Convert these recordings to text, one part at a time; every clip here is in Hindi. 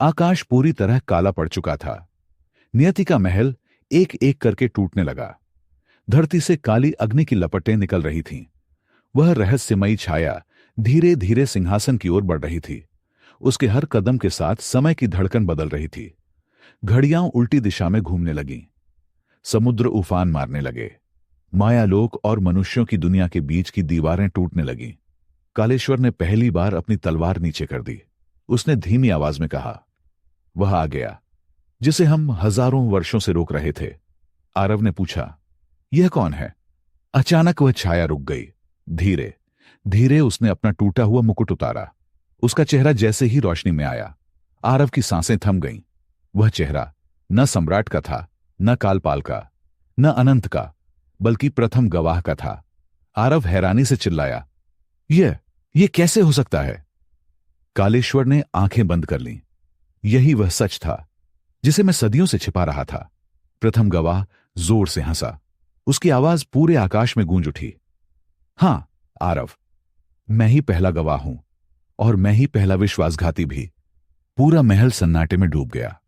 आकाश पूरी तरह काला पड़ चुका था। नियति का महल एक एक करके टूटने लगा। धरती से काली अग्नि की लपटें निकल रही थीं। वह रहस्यमयी छाया धीरे धीरे सिंहासन की ओर बढ़ रही थी। उसके हर कदम के साथ समय की धड़कन बदल रही थी। घड़ियां उल्टी दिशा में घूमने लगीं। समुद्र उफान मारने लगे। मायालोक और मनुष्यों की दुनिया के बीच की दीवारें टूटने लगीं। कालेश्वर ने पहली बार अपनी तलवार नीचे कर दी। उसने धीमी आवाज में कहा, वह आ गया जिसे हम हजारों वर्षों से रोक रहे थे। आरव ने पूछा, यह कौन है? अचानक वह छाया रुक गई। धीरे धीरे उसने अपना टूटा हुआ मुकुट उतारा। उसका चेहरा जैसे ही रोशनी में आया, आरव की सांसें थम गईं। वह चेहरा न सम्राट का था, न कालपाल का, न अनंत का, बल्कि प्रथम गवाह का था। आरव हैरानी से चिल्लाया, यह कैसे हो सकता है? कालेश्वर ने आंखें बंद कर लीं। यही वह सच था जिसे मैं सदियों से छिपा रहा था। प्रथम गवाह जोर से हंसा। उसकी आवाज पूरे आकाश में गूंज उठी। हां आरव, मैं ही पहला गवाह हूं, और मैं ही पहला विश्वासघाती भी। पूरा महल सन्नाटे में डूब गया।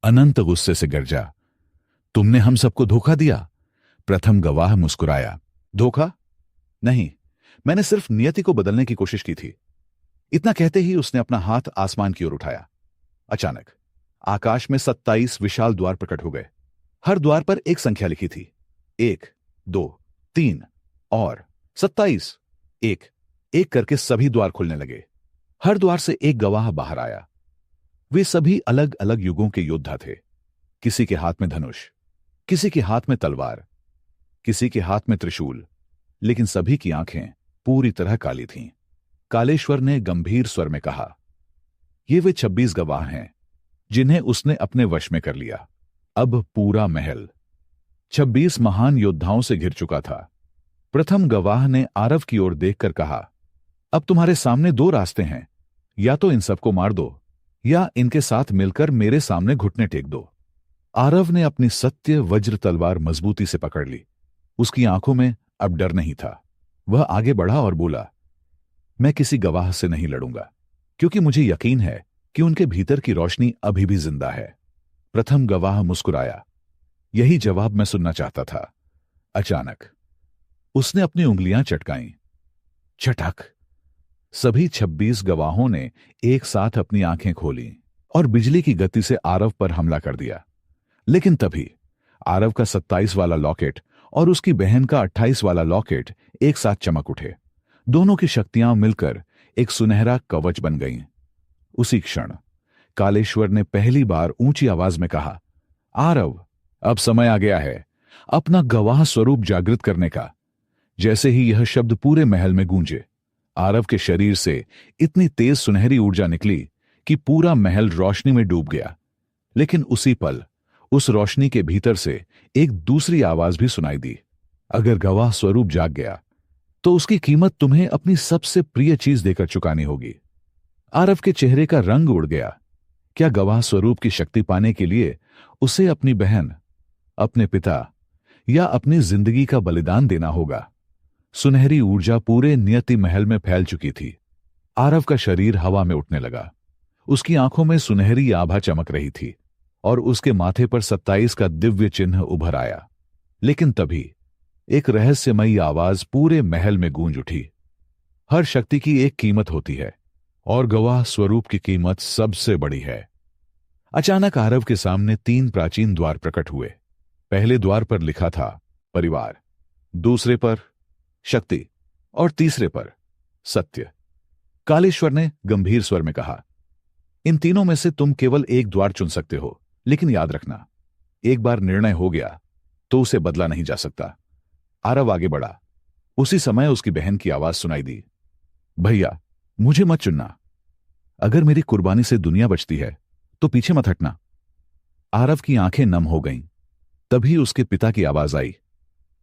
अनंत गुस्से से गरजा, तुमने हम सबको धोखा दिया। प्रथम गवाह मुस्कुराया। धोखा नहीं, मैंने सिर्फ नियति को बदलने की कोशिश की थी। इतना कहते ही उसने अपना हाथ आसमान की ओर उठाया। अचानक आकाश में 27 विशाल द्वार प्रकट हो गए। हर द्वार पर एक संख्या लिखी थी, 1, 2, 3 और 27। एक एक करके सभी द्वार खुलने लगे। हर द्वार से एक गवाह बाहर आया। वे सभी अलग अलग युगों के योद्धा थे। किसी के हाथ में धनुष, किसी के हाथ में तलवार, किसी के हाथ में त्रिशूल, लेकिन सभी की आंखें पूरी तरह काली थीं। कालेश्वर ने गंभीर स्वर में कहा, ये वे 26 गवाह हैं जिन्हें उसने अपने वश में कर लिया। अब पूरा महल 26 महान योद्धाओं से घिर चुका था। प्रथम गवाह ने आरव की ओर देखकर कहा, अब तुम्हारे सामने 2 रास्ते हैं, या तो इन सबको मार दो, या इनके साथ मिलकर मेरे सामने घुटने टेक दो। आरव ने अपनी सत्य वज्र तलवार मजबूती से पकड़ ली। उसकी आंखों में अब डर नहीं था। वह आगे बढ़ा और बोला, मैं किसी गवाह से नहीं लड़ूंगा, क्योंकि मुझे यकीन है कि उनके भीतर की रोशनी अभी भी जिंदा है। प्रथम गवाह मुस्कुराया। यही जवाब मैं सुनना चाहता था। अचानक उसने अपनी उंगलियां चटकाईं। चटक। सभी 26 गवाहों ने एक साथ अपनी आंखें खोली और बिजली की गति से आरव पर हमला कर दिया। लेकिन तभी आरव का 27 वाला लॉकेट और उसकी बहन का 28 वाला लॉकेट एक साथ चमक उठे। दोनों की शक्तियां मिलकर एक सुनहरा कवच बन गईं। उसी क्षण कालेश्वर ने पहली बार ऊंची आवाज में कहा, आरव, अब समय आ गया है अपना गवाह स्वरूप जागृत करने का। जैसे ही यह शब्द पूरे महल में गूंजे, आरव के शरीर से इतनी तेज सुनहरी ऊर्जा निकली कि पूरा महल रोशनी में डूब गया। लेकिन उसी पल उस रोशनी के भीतर से एक दूसरी आवाज भी सुनाई दी, अगर गवाह स्वरूप जाग गया तो उसकी कीमत तुम्हें अपनी सबसे प्रिय चीज देकर चुकानी होगी। आरव के चेहरे का रंग उड़ गया। क्या गवाह स्वरूप की शक्ति पाने के लिए उसे अपनी बहन, अपने पिता या अपनी जिंदगी का बलिदान देना होगा? सुनहरी ऊर्जा पूरे नियति महल में फैल चुकी थी। आरव का शरीर हवा में उठने लगा। उसकी आंखों में सुनहरी आभा चमक रही थी और उसके माथे पर 27 का दिव्य चिन्ह उभर आया। लेकिन तभी एक रहस्यमयी आवाज पूरे महल में गूंज उठी, हर शक्ति की एक कीमत होती है और गवाह स्वरूप की कीमत सबसे बड़ी है। अचानक आरव के सामने 3 प्राचीन द्वार प्रकट हुए। पहले द्वार पर लिखा था परिवार, दूसरे पर शक्ति और तीसरे पर सत्य। कालेश्वर ने गंभीर स्वर में कहा, इन तीनों में से तुम केवल एक द्वार चुन सकते हो, लेकिन याद रखना, एक बार निर्णय हो गया तो उसे बदला नहीं जा सकता। आरव आगे बढ़ा। उसी समय उसकी बहन की आवाज सुनाई दी, भैया, मुझे मत चुनना। अगर मेरी कुर्बानी से दुनिया बचती है तो पीछे मत हटना। आरव की आंखें नम हो गईं। तभी उसके पिता की आवाज आई,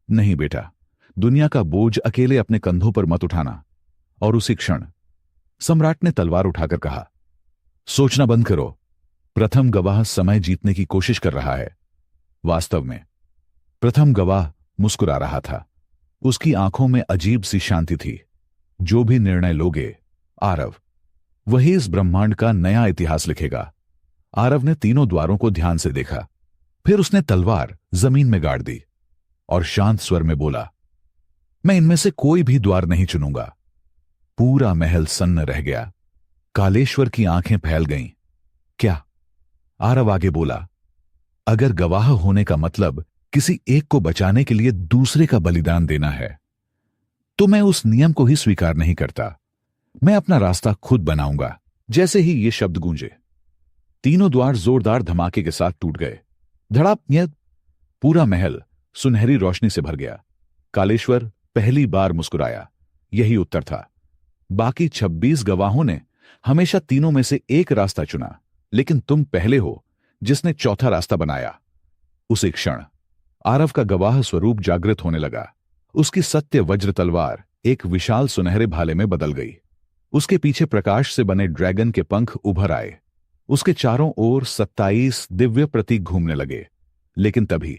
नहीं बेटा, दुनिया का बोझ अकेले अपने कंधों पर मत उठाना। और उसी क्षण सम्राट ने तलवार उठाकर कहा, सोचना बंद करो। प्रथम गवाह समय जीतने की कोशिश कर रहा है। वास्तव में प्रथम गवाह मुस्कुरा रहा था। उसकी आंखों में अजीब सी शांति थी। जो भी निर्णय लोगे आरव, वही इस ब्रह्मांड का नया इतिहास लिखेगा। आरव ने तीनों द्वारों को ध्यान से देखा, फिर उसने तलवार जमीन में गाड़ दी और शांत स्वर में बोला, मैं इनमें से कोई भी द्वार नहीं चुनूंगा। पूरा महल सन्न रह गया। कालेश्वर की आंखें फैल गईं। क्या? आरव आगे बोला, अगर गवाह होने का मतलब किसी एक को बचाने के लिए दूसरे का बलिदान देना है, तो मैं उस नियम को ही स्वीकार नहीं करता। मैं अपना रास्ता खुद बनाऊंगा। जैसे ही ये शब्द गूंजे, तीनों द्वार जोरदार धमाके के साथ टूट गए। धड़ाप! पूरा महल सुनहरी रोशनी से भर गया। कालेश्वर पहली बार मुस्कुराया। यही उत्तर था। बाकी 26 गवाहों ने हमेशा तीनों में से एक रास्ता चुना, लेकिन तुम पहले हो जिसने चौथा रास्ता बनाया। उसी क्षण आरव का गवाह स्वरूप जागृत होने लगा। उसकी सत्य वज्र तलवार एक विशाल सुनहरे भाले में बदल गई। उसके पीछे प्रकाश से बने ड्रैगन के पंख उभर आए। उसके चारों ओर 27 दिव्य प्रतीक घूमने लगे। लेकिन तभी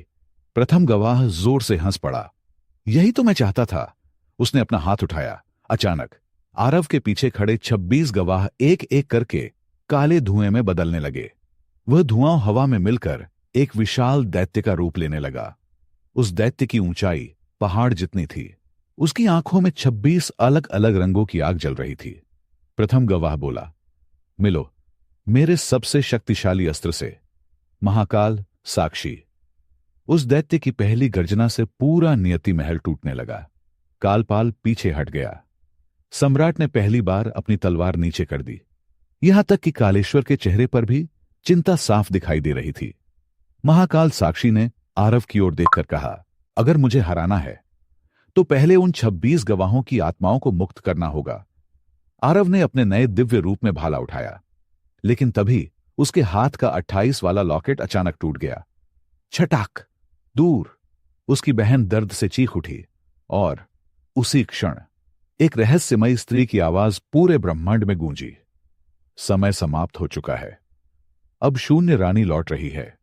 प्रथम गवाह जोर से हंस पड़ा। यही तो मैं चाहता था। उसने अपना हाथ उठाया। अचानक आरव के पीछे खड़े 26 गवाह एक एक करके काले धुएं में बदलने लगे। वह धुआं हवा में मिलकर एक विशाल दैत्य का रूप लेने लगा। उस दैत्य की ऊंचाई पहाड़ जितनी थी। उसकी आंखों में 26 अलग अलग रंगों की आग जल रही थी। प्रथम गवाह बोला, मिलो मेरे सबसे शक्तिशाली अस्त्र से, महाकाल साक्षी। उस दैत्य की पहली गर्जना से पूरा नियति महल टूटने लगा। कालपाल पीछे हट गया। सम्राट ने पहली बार अपनी तलवार नीचे कर दी। यहां तक कि कालेश्वर के चेहरे पर भी चिंता साफ दिखाई दे रही थी। महाकाल साक्षी ने आरव की ओर देखकर कहा, अगर मुझे हराना है तो पहले उन 26 गवाहों की आत्माओं को मुक्त करना होगा। आरव ने अपने नए दिव्य रूप में भाला उठाया, लेकिन तभी उसके हाथ का 28 वाला लॉकेट अचानक टूट गया। छटाक! दूर उसकी बहन दर्द से चीख उठी और उसी क्षण एक रहस्यमयी स्त्री की आवाज पूरे ब्रह्मांड में गूंजी। समय समाप्त हो चुका है। अब शून्य रानी लौट रही है।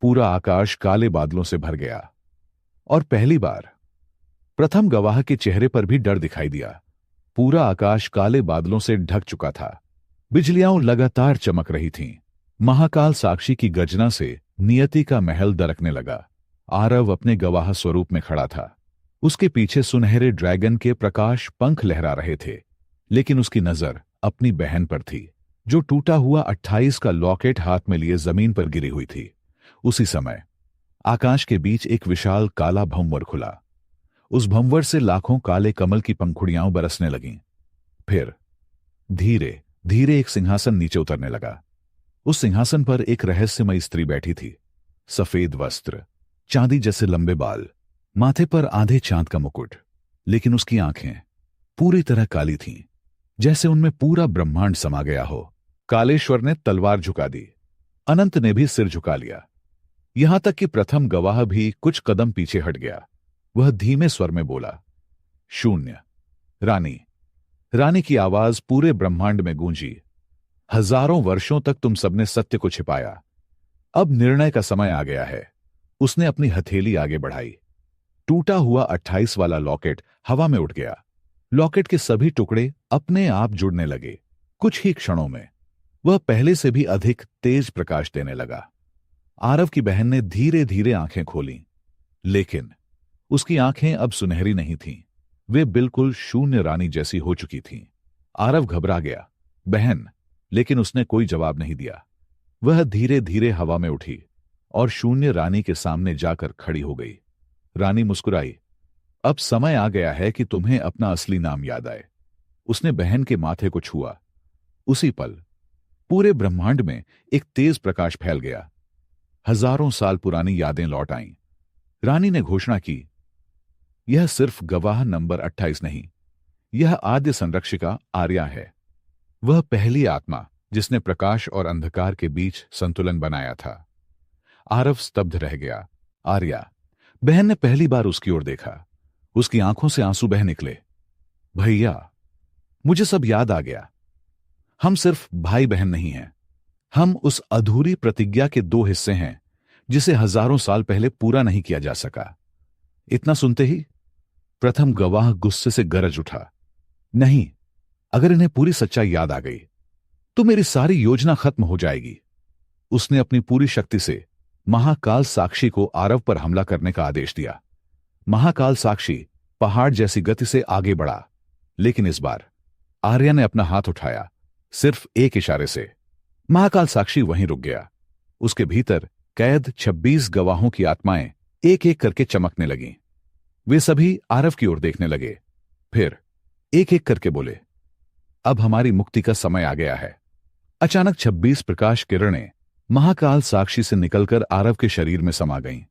पूरा आकाश काले बादलों से भर गया और पहली बार प्रथम गवाह के चेहरे पर भी डर दिखाई दिया। पूरा आकाश काले बादलों से ढक चुका था। बिजलियां लगातार चमक रही थीं। महाकाल साक्षी की गर्जना से नियति का महल दरकने लगा। आरव अपने गवाह स्वरूप में खड़ा था। उसके पीछे सुनहरे ड्रैगन के प्रकाश पंख लहरा रहे थे, लेकिन उसकी नजर अपनी बहन पर थी, जो टूटा हुआ 28 का लॉकेट हाथ में लिए जमीन पर गिरी हुई थी। उसी समय आकाश के बीच एक विशाल काला भंवर खुला। उस भंवर से लाखों काले कमल की पंखुड़ियां बरसने लगीं। फिर धीरे धीरे एक सिंहासन नीचे उतरने लगा। उस सिंहासन पर एक रहस्यमयी स्त्री बैठी थी। सफेद वस्त्र, चांदी जैसे लंबे बाल, माथे पर आधे चांद का मुकुट, लेकिन उसकी आंखें पूरी तरह काली थीं, जैसे उनमें पूरा ब्रह्मांड समा गया हो। कालेश्वर ने तलवार झुका दी। अनंत ने भी सिर झुका लिया। यहां तक कि प्रथम गवाह भी कुछ कदम पीछे हट गया। वह धीमे स्वर में बोला, शून्य रानी। रानी की आवाज पूरे ब्रह्मांड में गूंजी। हजारों वर्षों तक तुम सबने सत्य को छिपाया। अब निर्णय का समय आ गया है। उसने अपनी हथेली आगे बढ़ाई। टूटा हुआ 28 वाला लॉकेट हवा में उठ गया। लॉकेट के सभी टुकड़े अपने आप जुड़ने लगे। कुछ ही क्षणों में वह पहले से भी अधिक तेज प्रकाश देने लगा। आरव की बहन ने धीरे धीरे आंखें खोलीं, लेकिन उसकी आंखें अब सुनहरी नहीं थीं। वे बिल्कुल शून्य रानी जैसी हो चुकी थीं। आरव घबरा गया। बहन, लेकिन उसने कोई जवाब नहीं दिया। वह धीरे धीरे हवा में उठी और शून्य रानी के सामने जाकर खड़ी हो गई। रानी मुस्कुराई। अब समय आ गया है कि तुम्हें अपना असली नाम याद आए। उसने बहन के माथे को छुआ। उसी पल पूरे ब्रह्मांड में एक तेज प्रकाश फैल गया। हजारों साल पुरानी यादें लौट आईं। रानी ने घोषणा की, यह सिर्फ गवाह नंबर 28 नहीं, यह आद्य संरक्षिका आर्या है। वह पहली आत्मा जिसने प्रकाश और अंधकार के बीच संतुलन बनाया था। आरव स्तब्ध रह गया। आर्या। बहन ने पहली बार उसकी ओर देखा। उसकी आंखों से आंसू बह निकले। भैया, मुझे सब याद आ गया। हम सिर्फ भाई बहन नहीं हैं। हम उस अधूरी प्रतिज्ञा के 2 हिस्से हैं जिसे हजारों साल पहले पूरा नहीं किया जा सका। इतना सुनते ही प्रथम गवाह गुस्से से गरज उठा। नहीं, अगर इन्हें पूरी सच्चाई याद आ गई तो मेरी सारी योजना खत्म हो जाएगी। उसने अपनी पूरी शक्ति से महाकाल साक्षी को आरव पर हमला करने का आदेश दिया। महाकाल साक्षी पहाड़ जैसी गति से आगे बढ़ा, लेकिन इस बार आर्या ने अपना हाथ उठाया, सिर्फ एक इशारे से। महाकाल साक्षी वहीं रुक गया। उसके भीतर कैद 26 गवाहों की आत्माएं एक एक करके चमकने लगीं। वे सभी आरव की ओर देखने लगे, फिर एक एक करके बोले, अब हमारी मुक्ति का समय आ गया है। अचानक 26 प्रकाश किरणें महाकाल साक्षी से निकलकर आरव के शरीर में समा गईं।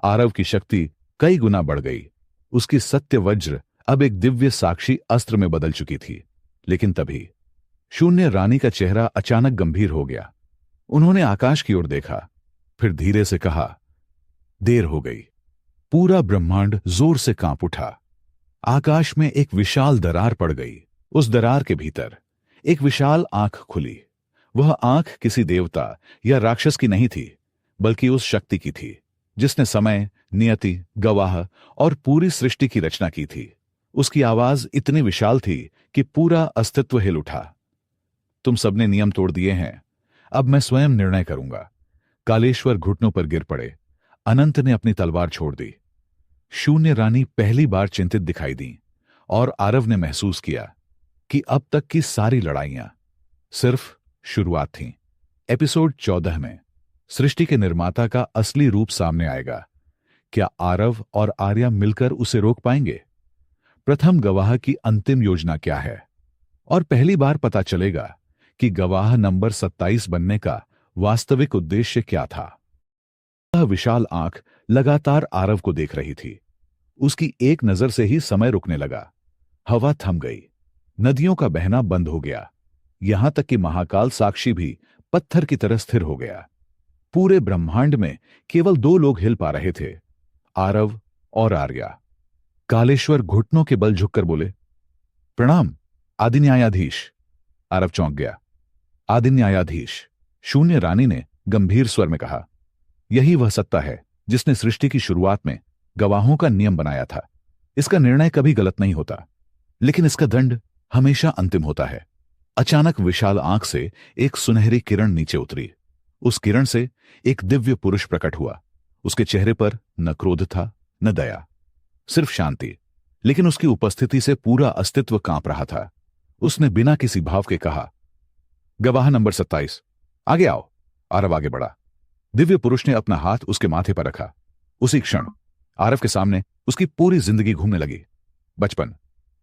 आरव की शक्ति कई गुना बढ़ गई। उसकी सत्य वज्र अब एक दिव्य साक्षी अस्त्र में बदल चुकी थी। लेकिन तभी शून्य रानी का चेहरा अचानक गंभीर हो गया। उन्होंने आकाश की ओर देखा, फिर धीरे से कहा, देर हो गई। पूरा ब्रह्मांड जोर से कांप उठा। आकाश में एक विशाल दरार पड़ गई। उस दरार के भीतर एक विशाल आंख खुली। वह आंख किसी देवता या राक्षस की नहीं थी, बल्कि उस शक्ति की थी जिसने समय, नियति, गवाह और पूरी सृष्टि की रचना की थी। उसकी आवाज इतनी विशाल थी कि पूरा अस्तित्व हिल उठा। तुम सबने नियम तोड़ दिए हैं, अब मैं स्वयं निर्णय करूंगा। कालेश्वर घुटनों पर गिर पड़े। अनंत ने अपनी तलवार छोड़ दी। शून्य रानी पहली बार चिंतित दिखाई दी और आरव ने महसूस किया कि अब तक की सारी लड़ाइयां सिर्फ शुरुआत थीं। एपिसोड 14 में सृष्टि के निर्माता का असली रूप सामने आएगा। क्या आरव और आर्या मिलकर उसे रोक पाएंगे? प्रथम गवाह की अंतिम योजना क्या है? और पहली बार पता चलेगा कि गवाह नंबर 27 बनने का वास्तविक उद्देश्य क्या था। वह विशाल आंख लगातार आरव को देख रही थी। उसकी एक नजर से ही समय रुकने लगा। हवा थम गई। नदियों का बहना बंद हो गया। यहां तक कि महाकाल साक्षी भी पत्थर की तरह स्थिर हो गया। पूरे ब्रह्मांड में केवल 2 लोग हिल पा रहे थे, आरव और आर्या। कालेश्वर घुटनों के बल झुककर बोले, प्रणाम आदि न्यायाधीश। आरव चौंक गया। आदि न्यायाधीश, शून्य रानी ने गंभीर स्वर में कहा, यही वह सत्ता है जिसने सृष्टि की शुरुआत में गवाहों का नियम बनाया था। इसका निर्णय कभी गलत नहीं होता, लेकिन इसका दंड हमेशा अंतिम होता है। अचानक विशाल आंख से एक सुनहरी किरण नीचे उतरी। उस किरण से एक दिव्य पुरुष प्रकट हुआ। उसके चेहरे पर न क्रोध था न दया, सिर्फ शांति। लेकिन उसकी उपस्थिति से पूरा अस्तित्व कांप रहा था। उसने बिना किसी भाव के कहा, गवाह नंबर 27, आगे आओ। आरव आगे बढ़ा। दिव्य पुरुष ने अपना हाथ उसके माथे पर रखा। उसी क्षण आरव के सामने उसकी पूरी जिंदगी घूमने लगी। बचपन,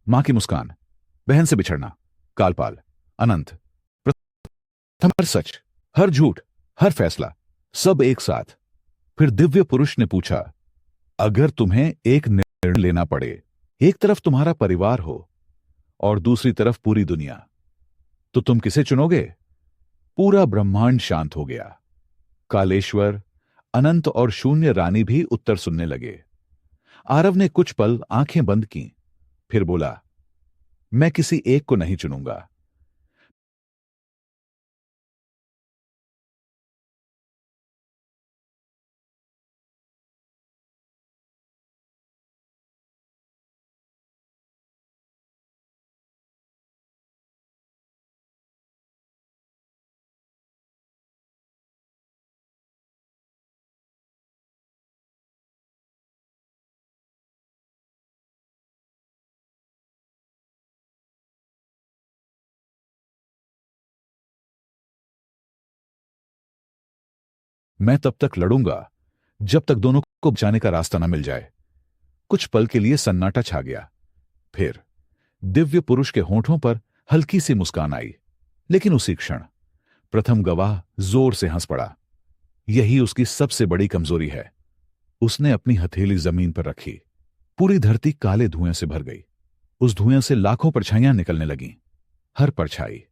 मां की मुस्कान, बहन से बिछड़ना, कालपाल, अनंत, प्रथम हर सच, हर झूठ, हर फैसला, सब एक साथ। फिर दिव्य पुरुष ने पूछा, अगर तुम्हें एक निर्णय लेना पड़े, एक तरफ तुम्हारा परिवार हो और दूसरी तरफ पूरी दुनिया, तो तुम किसे चुनोगे? पूरा ब्रह्मांड शांत हो गया। कालेश्वर, अनंत और शून्य रानी भी उत्तर सुनने लगे। आरव ने कुछ पल आंखें बंद की, फिर बोला, मैं किसी एक को नहीं चुनूंगा। मैं तब तक लड़ूंगा जब तक दोनों को बचाने का रास्ता न मिल जाए। कुछ पल के लिए सन्नाटा छा गया। फिर दिव्य पुरुष के होंठों पर हल्की सी मुस्कान आई, लेकिन उसी क्षण प्रथम गवाह जोर से हंस पड़ा। यही उसकी सबसे बड़ी कमजोरी है। उसने अपनी हथेली जमीन पर रखी। पूरी धरती काले धुएं से भर गई। उस धुएं से लाखों परछाइयां निकलने लगीं। हर परछाई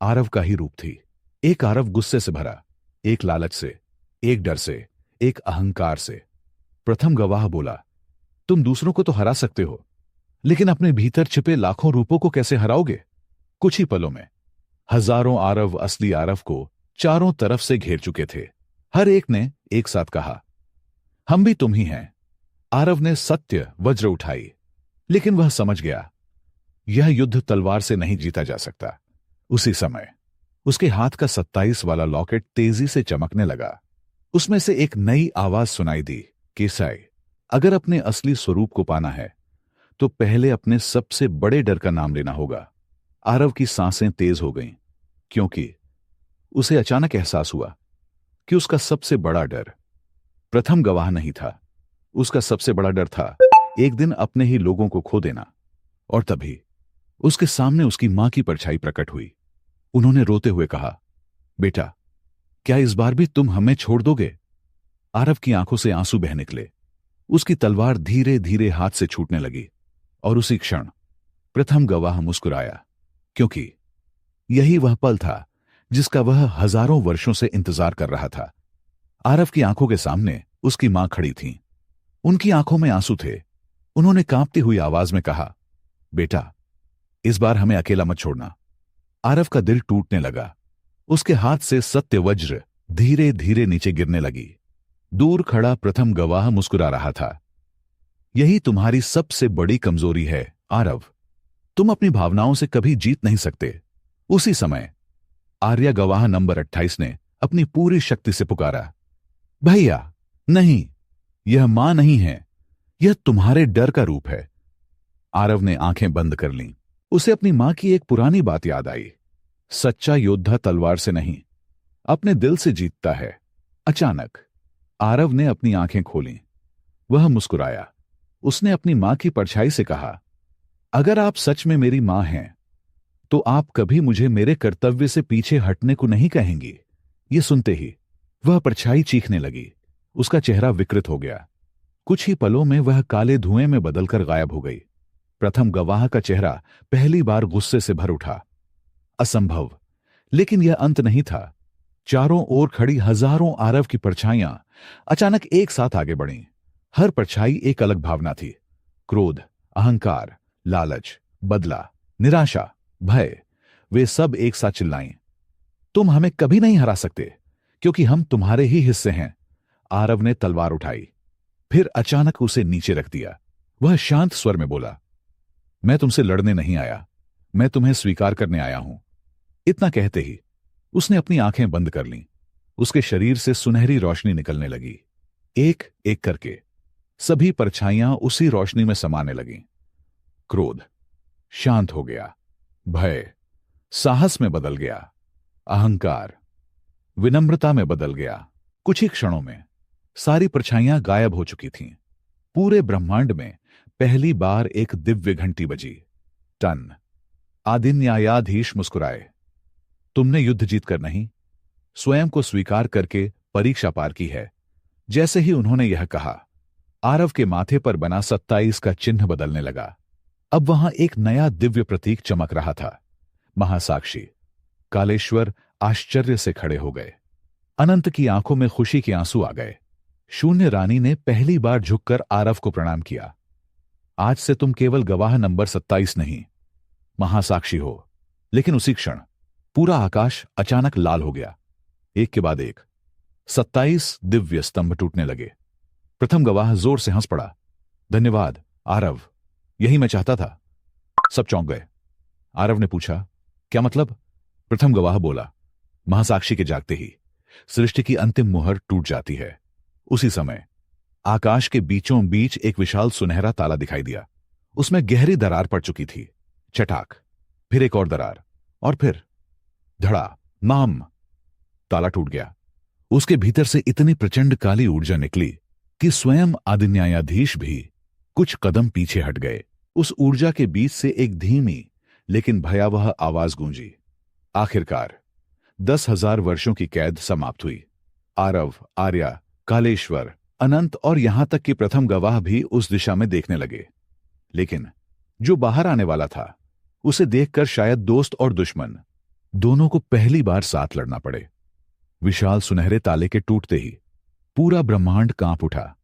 आरव का ही रूप थी। एक आरव गुस्से से भरा, एक लालच से, एक डर से, एक अहंकार से। प्रथम गवाह बोला, तुम दूसरों को तो हरा सकते हो, लेकिन अपने भीतर छिपे लाखों रूपों को कैसे हराओगे? कुछ ही पलों में हजारों आरव असली आरव को चारों तरफ से घेर चुके थे। हर एक ने एक साथ कहा, हम भी तुम ही हैं। आरव ने सत्य वज्र उठाई, लेकिन वह समझ गया, यह युद्ध तलवार से नहीं जीता जा सकता। उसी समय उसके हाथ का 27 वाला लॉकेट तेजी से चमकने लगा। उसमें से एक नई आवाज सुनाई दी, केसाई, अगर अपने असली स्वरूप को पाना है तो पहले अपने सबसे बड़े डर का नाम लेना होगा। आरव की सांसें तेज हो गईं, क्योंकि उसे अचानक एहसास हुआ कि उसका सबसे बड़ा डर प्रथम गवाह नहीं था। उसका सबसे बड़ा डर था एक दिन अपने ही लोगों को खो देना। और तभी उसके सामने उसकी मां की परछाई प्रकट हुई। उन्होंने रोते हुए कहा, बेटा, क्या इस बार भी तुम हमें छोड़ दोगे? आरव की आंखों से आंसू बह निकले। उसकी तलवार धीरे धीरे हाथ से छूटने लगी और उसी क्षण प्रथम गवाह मुस्कुराया, क्योंकि यही वह पल था जिसका वह हजारों वर्षों से इंतजार कर रहा था। आरव की आंखों के सामने उसकी मां खड़ी थी। उनकी आंखों में आंसू थे। उन्होंने कांपती हुई आवाज में कहा, बेटा, इस बार हमें अकेला मत छोड़ना। आरव का दिल टूटने लगा। उसके हाथ से सत्य वज्र धीरे धीरे नीचे गिरने लगी। दूर खड़ा प्रथम गवाह मुस्कुरा रहा था। यही तुम्हारी सबसे बड़ी कमजोरी है, आरव। तुम अपनी भावनाओं से कभी जीत नहीं सकते। उसी समय आर्या गवाह नंबर 28 ने अपनी पूरी शक्ति से पुकारा, भैया, नहीं, यह मां नहीं है, यह तुम्हारे डर का रूप है। आरव ने आंखें बंद कर लीं। उसे अपनी मां की एक पुरानी बात याद आई, सच्चा योद्धा तलवार से नहीं, अपने दिल से जीतता है। अचानक आरव ने अपनी आंखें खोलीं। वह मुस्कुराया। उसने अपनी मां की परछाई से कहा, अगर आप सच में मेरी मां हैं तो आप कभी मुझे मेरे कर्तव्य से पीछे हटने को नहीं कहेंगी। यह सुनते ही वह परछाई चीखने लगी। उसका चेहरा विकृत हो गया। कुछ ही पलों में वह काले धुएं में बदलकर गायब हो गई। प्रथम गवाह का चेहरा पहली बार गुस्से से भर उठा। असंभव, लेकिन यह अंत नहीं था। चारों ओर खड़ी हजारों आरव की परछाइयां अचानक एक साथ आगे बढ़ीं। हर परछाई एक अलग भावना थी, क्रोध, अहंकार, लालच, बदला, निराशा, भय। वे सब एक साथ चिल्लाईं, तुम हमें कभी नहीं हरा सकते, क्योंकि हम तुम्हारे ही हिस्से हैं। आरव ने तलवार उठाई, फिर अचानक उसे नीचे रख दिया। वह शांत स्वर में बोला, मैं तुमसे लड़ने नहीं आया, मैं तुम्हें स्वीकार करने आया हूं। इतना कहते ही उसने अपनी आंखें बंद कर लीं। उसके शरीर से सुनहरी रोशनी निकलने लगी। एक एक करके सभी परछाइयां उसी रोशनी में समाने लगीं। क्रोध शांत हो गया, भय साहस में बदल गया, अहंकार विनम्रता में बदल गया। कुछ ही क्षणों में सारी परछाइयां गायब हो चुकी थीं। पूरे ब्रह्मांड में पहली बार एक दिव्य घंटी बजी। टन। आदिन्यायाधीश मुस्कुराए, तुमने युद्ध जीतकर नहीं, स्वयं को स्वीकार करके परीक्षा पार की है। जैसे ही उन्होंने यह कहा, आरव के माथे पर बना 27 का चिन्ह बदलने लगा। अब वहां एक नया दिव्य प्रतीक चमक रहा था, महासाक्षी। कालेश्वर आश्चर्य से खड़े हो गए। अनंत की आंखों में खुशी के आंसू आ गए। शून्य रानी ने पहली बार झुककर आरव को प्रणाम किया। आज से तुम केवल गवाह नंबर 27 नहीं, महासाक्षी हो। लेकिन उसी क्षण पूरा आकाश अचानक लाल हो गया। एक के बाद एक 27 दिव्य स्तंभ टूटने लगे। प्रथम गवाह जोर से हंस पड़ा, धन्यवाद आरव, यही मैं चाहता था। सब चौंक गए। आरव ने पूछा, क्या मतलब? प्रथम गवाह बोला, महासाक्षी के जागते ही सृष्टि की अंतिम मुहर टूट जाती है। उसी समय आकाश के बीचों बीच एक विशाल सुनहरा ताला दिखाई दिया। उसमें गहरी दरार पड़ चुकी थी। चटाक, फिर एक और दरार, और फिर धड़ा नाम। ताला टूट गया। उसके भीतर से इतनी प्रचंड काली ऊर्जा निकली कि स्वयं आदिन्यायाधीश भी कुछ कदम पीछे हट गए। उस ऊर्जा के बीच से एक धीमी लेकिन भयावह आवाज गूंजी, आखिरकार 10,000 वर्षों की कैद समाप्त हुई। आरव, आर्या, कालेश्वर, अनंत और यहां तक कि प्रथम गवाह भी उस दिशा में देखने लगे। लेकिन जो बाहर आने वाला था, उसे देखकर शायद दोस्त और दुश्मन दोनों को पहली बार साथ लड़ना पड़े। विशाल सुनहरे ताले के टूटते ही पूरा ब्रह्मांड कांप उठा।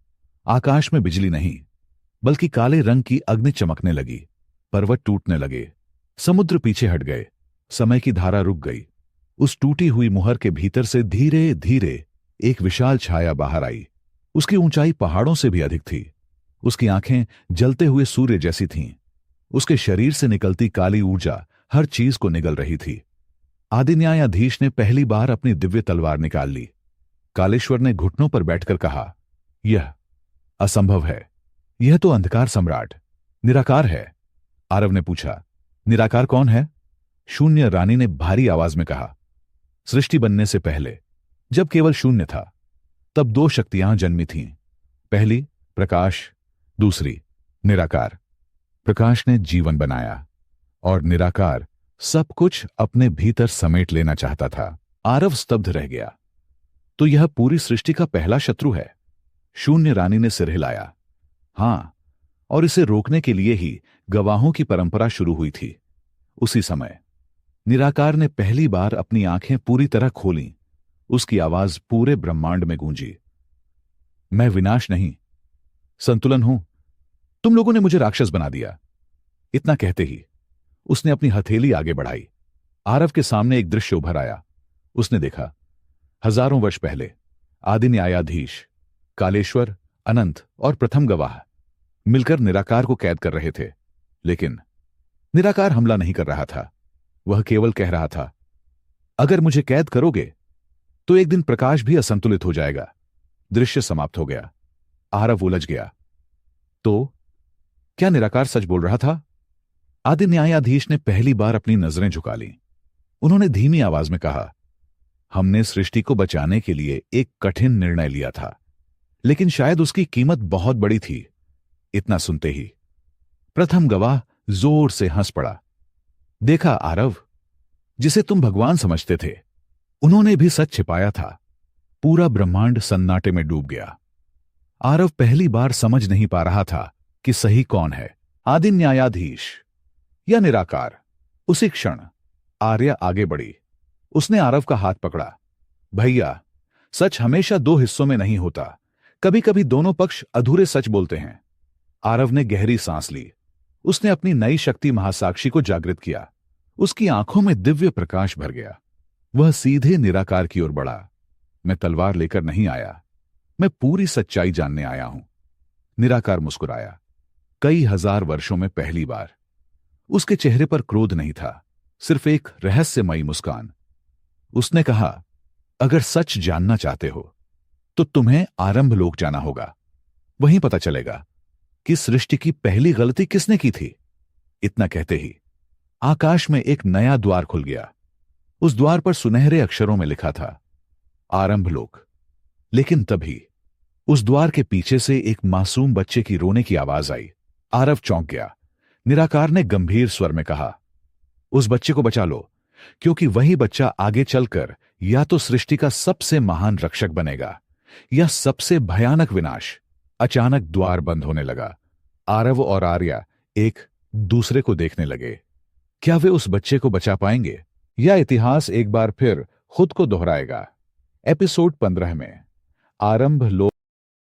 आकाश में बिजली नहीं, बल्कि काले रंग की अग्नि चमकने लगी। पर्वत टूटने लगे, समुद्र पीछे हट गए, समय की धारा रुक गई। उस टूटी हुई मुहर के भीतर से धीरे धीरे एक विशाल छाया बाहर आई। उसकी ऊंचाई पहाड़ों से भी अधिक थी। उसकी आंखें जलते हुए सूर्य जैसी थीं। उसके शरीर से निकलती काली ऊर्जा हर चीज को निगल रही थी। आदि न्यायाधीश ने पहली बार अपनी दिव्य तलवार निकाल ली। कालेश्वर ने घुटनों पर बैठकर कहा, यह असंभव है। यह तो अंधकार सम्राट निराकार है। आरव ने पूछा, निराकार कौन है? शून्य रानी ने भारी आवाज में कहा, सृष्टि बनने से पहले, जब केवल शून्य था, तब दो शक्तियां जन्मी थीं। पहली प्रकाश, दूसरी निराकार। प्रकाश ने जीवन बनाया और निराकार सब कुछ अपने भीतर समेट लेना चाहता था। आरव स्तब्ध रह गया। तो यह पूरी सृष्टि का पहला शत्रु है? शून्य रानी ने सिर हिलाया। हां, और इसे रोकने के लिए ही गवाहों की परंपरा शुरू हुई थी। उसी समय निराकार ने पहली बार अपनी आंखें पूरी तरह खोलीं। उसकी आवाज पूरे ब्रह्मांड में गूंजी, मैं विनाश नहीं, संतुलन हूं। तुम लोगों ने मुझे राक्षस बना दिया। इतना कहते ही उसने अपनी हथेली आगे बढ़ाई। आरव के सामने एक दृश्य उभर आया। उसने देखा, हजारों वर्ष पहले आदि न्यायाधीश, कालेश्वर, अनंत और प्रथम गवाह मिलकर निराकार को कैद कर रहे थे। लेकिन निराकार हमला नहीं कर रहा था। वह केवल कह रहा था, अगर मुझे कैद करोगे तो एक दिन प्रकाश भी असंतुलित हो जाएगा। दृश्य समाप्त हो गया। आरव उलझ गया। तो क्या निराकार सच बोल रहा था? आदि न्यायाधीश ने पहली बार अपनी नजरें झुका लीं। उन्होंने धीमी आवाज में कहा, हमने सृष्टि को बचाने के लिए एक कठिन निर्णय लिया था, लेकिन शायद उसकी कीमत बहुत बड़ी थी। इतना सुनते ही प्रथम गवाह जोर से हंस पड़ा। देखा आरव, जिसे तुम भगवान समझते थे, उन्होंने भी सच छिपाया था। पूरा ब्रह्मांड सन्नाटे में डूब गया। आरव पहली बार समझ नहीं पा रहा था कि सही कौन है, आदि न्यायाधीश या निराकार। उसी क्षण आर्या आगे बढ़ी। उसने आरव का हाथ पकड़ा। भैया, सच हमेशा दो हिस्सों में नहीं होता। कभी कभी दोनों पक्ष अधूरे सच बोलते हैं। आरव ने गहरी सांस ली। उसने अपनी नई शक्ति महासाक्षी को जागृत किया। उसकी आंखों में दिव्य प्रकाश भर गया। वह सीधे निराकार की ओर बढ़ा। मैं तलवार लेकर नहीं आया, मैं पूरी सच्चाई जानने आया हूं। निराकार मुस्कुराया। कई हजार वर्षों में पहली बार। उसके चेहरे पर क्रोध नहीं था, सिर्फ एक रहस्यमयी मुस्कान। उसने कहा, अगर सच जानना चाहते हो तो तुम्हें आरंभ लोक जाना होगा। वहीं पता चलेगा कि सृष्टि की पहली गलती किसने की थी। इतना कहते ही आकाश में एक नया द्वार खुल गया। उस द्वार पर सुनहरे अक्षरों में लिखा था, आरंभ लोक। लेकिन तभी उस द्वार के पीछे से एक मासूम बच्चे की रोने की आवाज आई। आरव चौंक गया। निराकार ने गंभीर स्वर में कहा, उस बच्चे को बचा लो, क्योंकि वही बच्चा आगे चलकर या तो सृष्टि का सबसे महान रक्षक बनेगा या सबसे भयानक विनाश। अचानक द्वार बंद होने लगा। आरव और आर्या एक दूसरे को देखने लगे। क्या वे उस बच्चे को बचा पाएंगे या इतिहास एक बार फिर खुद को दोहराएगा? एपिसोड 15 में आरंभ लोक